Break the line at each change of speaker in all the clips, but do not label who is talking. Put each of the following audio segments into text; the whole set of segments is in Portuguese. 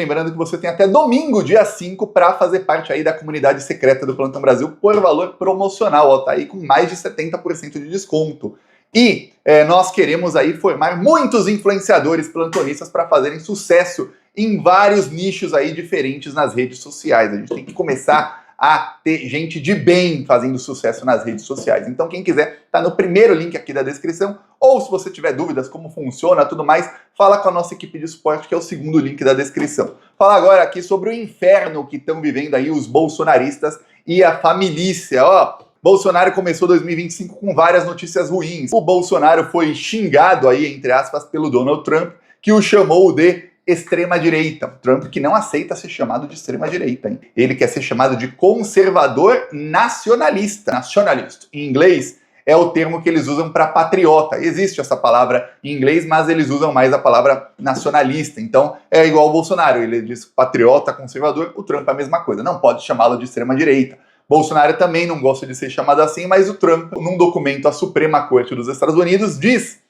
Lembrando que você tem até domingo, dia 5, para fazer parte aí da comunidade secreta do Plantão Brasil por valor promocional, ó, tá aí com mais de 70% de desconto. E nós queremos aí formar muitos influenciadores plantonistas para fazerem sucesso em vários nichos aí diferentes nas redes sociais. A gente tem que começar a ter gente de bem fazendo sucesso nas redes sociais. Então quem quiser, tá no primeiro link aqui da descrição, ou se você tiver dúvidas como funciona, tudo mais, fala com a nossa equipe de suporte, que é o segundo link da descrição. Falar agora aqui sobre o inferno que estão vivendo aí os bolsonaristas e a família. Ó, Bolsonaro começou 2025 com várias notícias ruins. O Bolsonaro foi xingado aí, entre aspas, pelo Donald Trump, que o chamou de extrema-direita. Trump que não aceita ser chamado de extrema-direita, hein? Ele quer ser chamado de conservador nacionalista. Nacionalista. Em inglês, é o termo que eles usam para patriota. Existe essa palavra em inglês, mas eles usam mais a palavra nacionalista. Então, é igual o Bolsonaro. Ele diz patriota, conservador. O Trump é a mesma coisa. Não pode chamá-lo de extrema-direita. Bolsonaro também não gosta de ser chamado assim, mas o Trump, num documento à Suprema Corte dos Estados Unidos, diz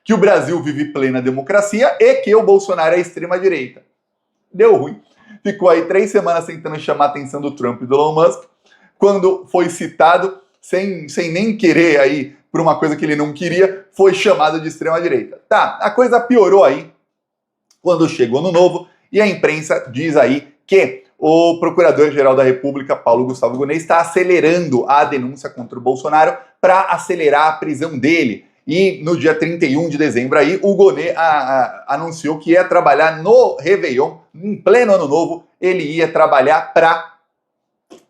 que o Brasil vive plena democracia e que o Bolsonaro é extrema-direita. Deu ruim. Ficou aí 3 semanas tentando chamar a atenção do Trump e do Elon Musk. Quando foi citado, sem nem querer aí, por uma coisa que ele não queria, foi chamado de extrema-direita. Tá, a coisa piorou aí quando chegou no Novo e a imprensa diz aí que o Procurador-Geral da República, Paulo Gustavo Gonet, está acelerando a denúncia contra o Bolsonaro para acelerar a prisão dele. E no dia 31 de dezembro aí, o Gonet anunciou que ia trabalhar no Réveillon, em pleno Ano Novo, ele ia trabalhar para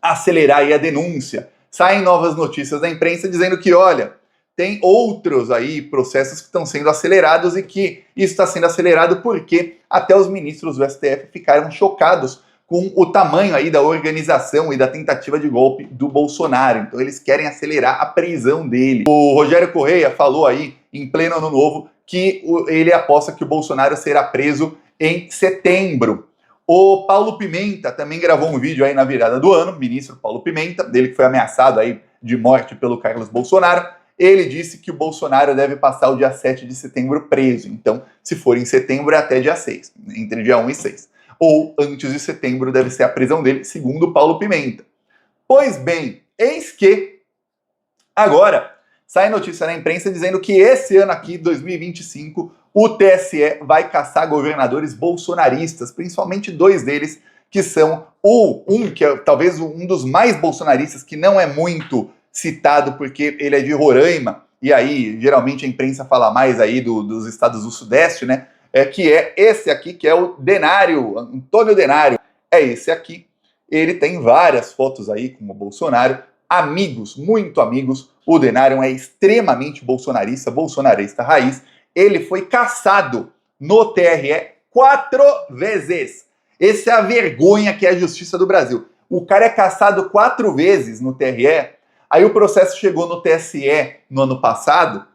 acelerar aí a denúncia. Saem novas notícias da imprensa dizendo que, olha, tem outros aí processos que estão sendo acelerados e que isso está sendo acelerado porque até os ministros do STF ficaram chocados com o tamanho aí da organização e da tentativa de golpe do Bolsonaro. Então eles querem acelerar a prisão dele. O Rogério Correia falou aí, em pleno Ano Novo, que ele aposta que o Bolsonaro será preso em setembro. O Paulo Pimenta também gravou um vídeo aí na virada do ano, ministro Paulo Pimenta, dele que foi ameaçado aí de morte pelo Carlos Bolsonaro. Ele disse que o Bolsonaro deve passar o dia 7 de setembro preso. Então, se for em setembro, é até dia 6, entre dia 1 e 6. Ou antes de setembro deve ser a prisão dele, segundo Paulo Pimenta. Pois bem, eis que agora sai notícia na imprensa dizendo que esse ano aqui, 2025, o TSE vai caçar governadores bolsonaristas, principalmente 2 deles, que são um que é talvez um dos mais bolsonaristas, que não é muito citado porque ele é de Roraima, e aí geralmente a imprensa fala mais aí dos estados do Sudeste, né? Que é esse aqui, que é o Denário, Antônio Denário. É esse aqui. Ele tem várias fotos aí com o Bolsonaro, amigos, muito amigos. O Denário é extremamente bolsonarista raiz. Ele foi cassado no TRE 4 vezes. Essa é a vergonha que é a justiça do Brasil. O cara é cassado 4 vezes no TRE, aí o processo chegou no TSE no ano passado.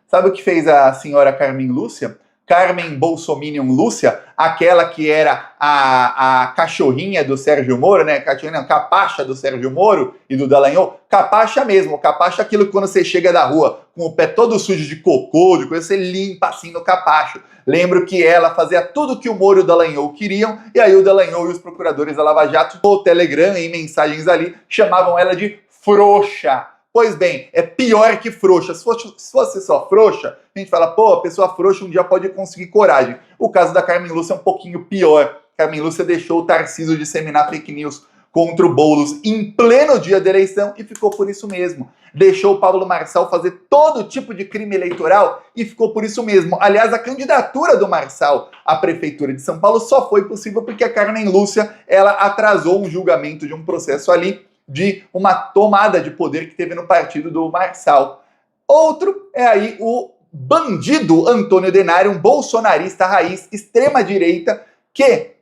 Sabe o que fez a senhora Carmen Lúcia? Carmen Bolsominion Lúcia, aquela que era a cachorrinha do Sérgio Moro, né? Capacha do Sérgio Moro e do Dallagnol. Capacha mesmo, capacha é aquilo que quando você chega da rua com o pé todo sujo de cocô, de coisa, você limpa assim no capacho. Lembro que ela fazia tudo que o Moro e o Dallagnol queriam, e aí o Dallagnol e os procuradores da Lava Jato, no Telegram, em mensagens ali, chamavam ela de frouxa. Pois bem, é pior que frouxa. Se fosse só frouxa, a gente fala, pô, a pessoa frouxa um dia pode conseguir coragem. O caso da Carmen Lúcia é um pouquinho pior. Carmen Lúcia deixou o Tarcísio disseminar fake news contra o Boulos em pleno dia da eleição e ficou por isso mesmo. Deixou o Pablo Marçal fazer todo tipo de crime eleitoral e ficou por isso mesmo. Aliás, a candidatura do Marçal à prefeitura de São Paulo só foi possível porque a Carmen Lúcia, ela atrasou um julgamento de um processo ali de uma tomada de poder que teve no partido do Marçal. Outro é aí o bandido Antônio Denário, um bolsonarista raiz, extrema-direita, que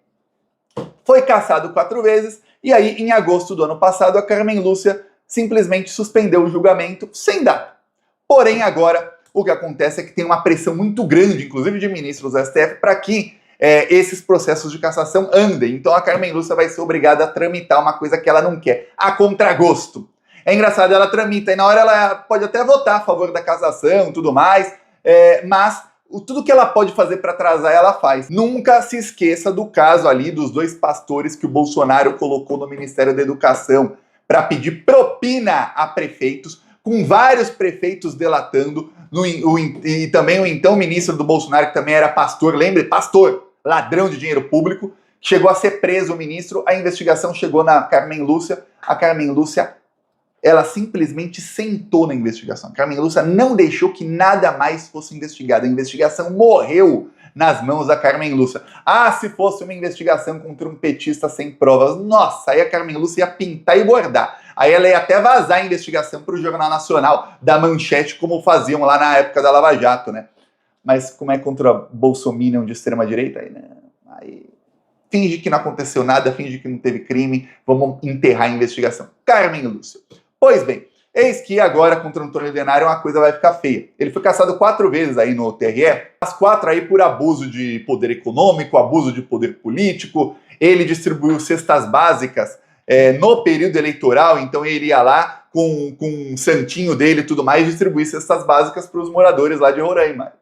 foi cassado 4 vezes, e aí em agosto do ano passado a Carmen Lúcia simplesmente suspendeu o julgamento sem data. Porém agora o que acontece é que tem uma pressão muito grande, inclusive de ministros do STF, para que esses processos de cassação andem. Então a Carmen Lúcia vai ser obrigada a tramitar uma coisa que ela não quer, a contragosto. É engraçado, ela tramita e na hora ela pode até votar a favor da cassação e tudo mais, mas tudo que ela pode fazer para atrasar, ela faz. Nunca se esqueça do caso ali dos 2 pastores que o Bolsonaro colocou no Ministério da Educação para pedir propina a prefeitos, com vários prefeitos delatando, e também o então ministro do Bolsonaro, que também era pastor, lembre, pastor, ladrão de dinheiro público, chegou a ser preso o ministro, a investigação chegou na Carmen Lúcia, a Carmen Lúcia, ela simplesmente sentou na investigação. A Carmen Lúcia não deixou que nada mais fosse investigado. A investigação morreu nas mãos da Carmen Lúcia. Ah, se fosse uma investigação contra um petista sem provas, nossa, aí a Carmen Lúcia ia pintar e bordar. Aí ela ia até vazar a investigação para o Jornal Nacional da Manchete, como faziam lá na época da Lava Jato, né? Mas como é contra Bolsominion de extrema-direita, aí, né? Aí finge que não aconteceu nada, finge que não teve crime, vamos enterrar a investigação. Carmen Lúcia. Pois bem, eis que agora contra o Antônio Denário uma coisa vai ficar feia. Ele foi cassado 4 vezes aí no TRE, as 4 aí por abuso de poder econômico, abuso de poder político. Ele distribuiu cestas básicas no período eleitoral, então ele ia lá com um santinho dele e tudo mais, distribuir cestas básicas para os moradores lá de Roraima.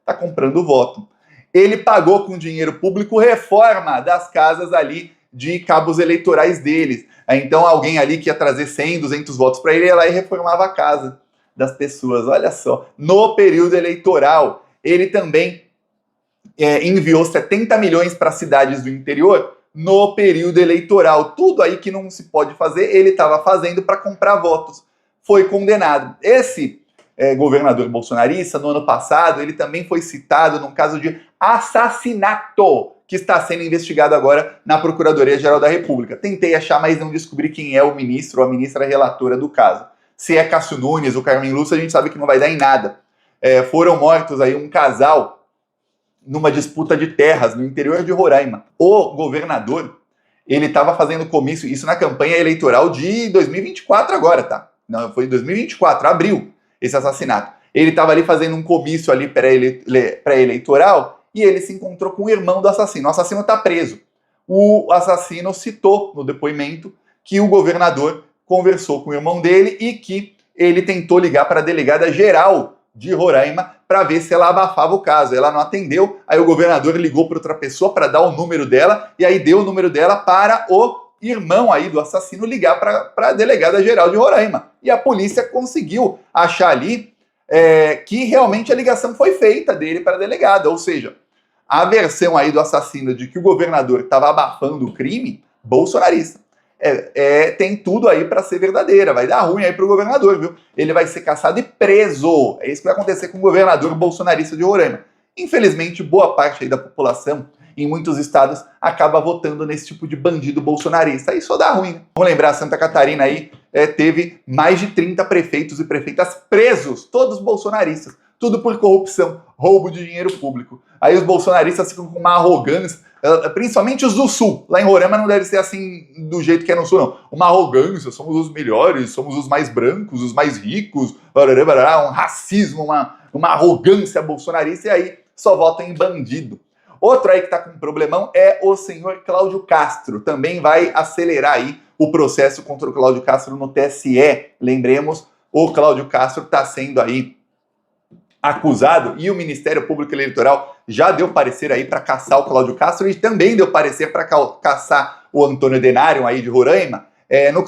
Tá comprando voto. Ele pagou com dinheiro público reforma das casas ali de cabos eleitorais deles. Então alguém ali que ia trazer 100, 200 votos para ele, ia lá e reformava a casa das pessoas. Olha só, no período eleitoral, ele também enviou 70 milhões para cidades do interior no período eleitoral. Tudo aí que não se pode fazer, ele estava fazendo para comprar votos. Foi condenado. Esse governador bolsonarista, no ano passado, ele também foi citado num caso de assassinato, que está sendo investigado agora na Procuradoria-Geral da República. Tentei achar, mas não descobri quem é o ministro ou a ministra relatora do caso. Se é Cássio Nunes ou Carmen Lúcia, a gente sabe que não vai dar em nada. Foram mortos aí um casal numa disputa de terras no interior de Roraima. O governador, ele estava fazendo comício, isso na campanha eleitoral de 2024 agora, tá? Não, foi 2024, abril, esse assassinato. Ele estava ali fazendo um comício ali pré-eleitoral, e ele se encontrou com o irmão do assassino. O assassino está preso. O assassino citou no depoimento que o governador conversou com o irmão dele e que ele tentou ligar para a delegada geral de Roraima para ver se ela abafava o caso. Ela não atendeu, aí o governador ligou para outra pessoa para dar o número dela, e aí deu o número dela para o irmão aí do assassino ligar para a delegada geral de Roraima. E a polícia conseguiu achar ali que realmente a ligação foi feita dele para a delegada, ou seja, a versão aí do assassino de que o governador estava abafando o crime, bolsonarista. Tem tudo aí para ser verdadeira, vai dar ruim aí pro governador, viu? Ele vai ser caçado e preso. É isso que vai acontecer com o governador bolsonarista de Roraima. Infelizmente, boa parte aí da população, em muitos estados, acaba votando nesse tipo de bandido bolsonarista. Aí só dá ruim, né? Vamos lembrar, Santa Catarina aí teve mais de 30 prefeitos e prefeitas presos, todos bolsonaristas. Tudo por corrupção, roubo de dinheiro público. Aí os bolsonaristas ficam com uma arrogância, principalmente os do Sul. Lá em Roraima não deve ser assim do jeito que é no Sul, não. Uma arrogância, somos os melhores, somos os mais brancos, os mais ricos, um racismo, uma arrogância bolsonarista, e aí só votam em bandido. Outro aí que tá com um problemão é o senhor Cláudio Castro. Também vai acelerar aí o processo contra o Cláudio Castro no TSE. Lembremos, o Cláudio Castro está sendo aí acusado, e o Ministério Público Eleitoral já deu parecer aí para caçar o Cláudio Castro e também deu parecer para caçar o Antônio Denário aí de Roraima. No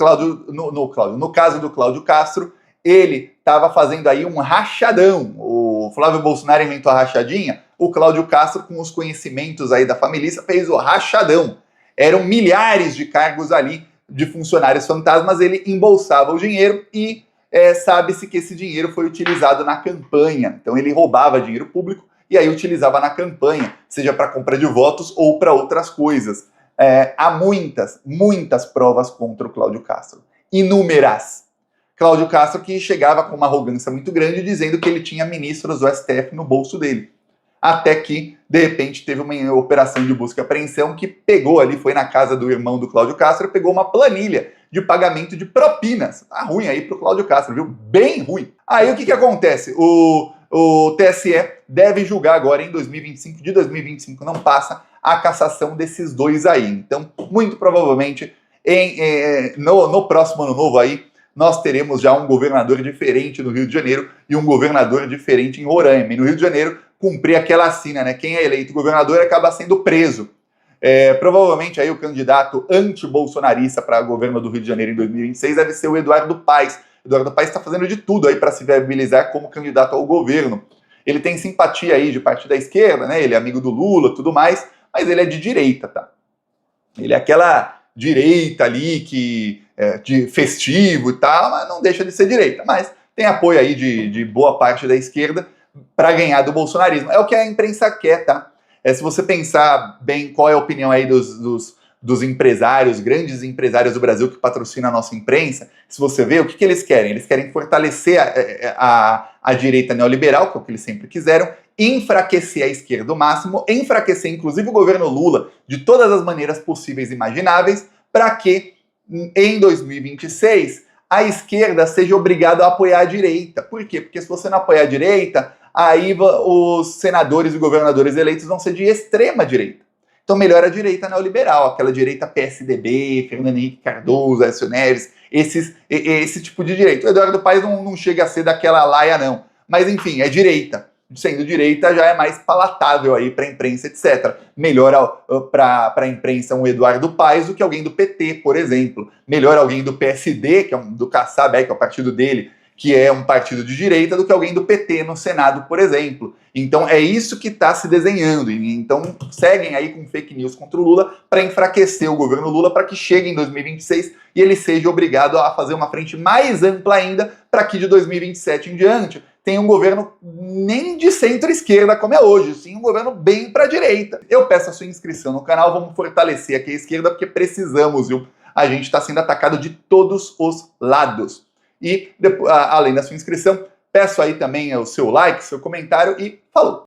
caso do Cláudio Castro, ele estava fazendo aí um rachadão. O Flávio Bolsonaro inventou a rachadinha, o Cláudio Castro, com os conhecimentos aí da família, fez o rachadão. Eram milhares de cargos ali de funcionários fantasmas, ele embolsava o dinheiro e sabe-se que esse dinheiro foi utilizado na campanha. Então ele roubava dinheiro público e aí utilizava na campanha, seja para compra de votos ou para outras coisas. Há muitas provas contra o Cláudio Castro. Inúmeras. Cláudio Castro que chegava com uma arrogância muito grande dizendo que ele tinha ministros do STF no bolso dele. Até que, de repente, teve uma operação de busca e apreensão que pegou ali, foi na casa do irmão do Cláudio Castro, pegou uma planilha de pagamento de propinas. Tá ruim aí pro Cláudio Castro, viu? Bem ruim. Aí o que acontece? O TSE deve julgar agora em 2025, de 2025 não passa, a cassação desses dois aí. Então, muito provavelmente, no próximo ano novo aí, nós teremos já um governador diferente no Rio de Janeiro e um governador diferente em Roraima. E no Rio de Janeiro, cumprir aquela sina, né? Quem é eleito governador acaba sendo preso. Provavelmente aí o candidato anti-bolsonarista para governo do Rio de Janeiro em 2026 deve ser o Eduardo Paes. Eduardo Paes está fazendo de tudo aí para se viabilizar como candidato ao governo. Ele tem simpatia aí de parte da esquerda, né? Ele é amigo do Lula, tudo mais, mas ele é de direita, tá? Ele é aquela direita ali de festivo e tal, mas não deixa de ser direita. Mas tem apoio aí de boa parte da esquerda para ganhar do bolsonarismo. É o que a imprensa quer, tá? Se você pensar bem qual é a opinião aí dos empresários, grandes empresários do Brasil que patrocinam a nossa imprensa, se você vê, o que eles querem? Eles querem fortalecer a direita neoliberal, que é o que eles sempre quiseram, enfraquecer a esquerda ao máximo, enfraquecer inclusive o governo Lula de todas as maneiras possíveis e imagináveis, para que em 2026 a esquerda seja obrigada a apoiar a direita. Por quê? Porque se você não apoiar a direita, aí os senadores e governadores eleitos vão ser de extrema direita. Então melhor a direita neoliberal, aquela direita PSDB, Fernando Henrique Cardoso, Aécio Neves, esse tipo de direita. O Eduardo Paes não chega a ser daquela laia, não. Mas enfim, é direita. Sendo direita já é mais palatável aí para a imprensa, etc. Melhor para a imprensa um Eduardo Paes do que alguém do PT, por exemplo. Melhor alguém do PSD, que é do Kassab, que é o partido dele, que é um partido de direita, do que alguém do PT no Senado, por exemplo. Então é isso que está se desenhando. Então seguem aí com fake news contra o Lula para enfraquecer o governo Lula para que chegue em 2026 e ele seja obrigado a fazer uma frente mais ampla ainda para que de 2027 em diante tenha um governo nem de centro-esquerda como é hoje, sim um governo bem para a direita. Eu peço a sua inscrição no canal, vamos fortalecer aqui a esquerda porque precisamos, viu? A gente está sendo atacado de todos os lados. E, além da sua inscrição, peço aí também o seu like, seu comentário e falou!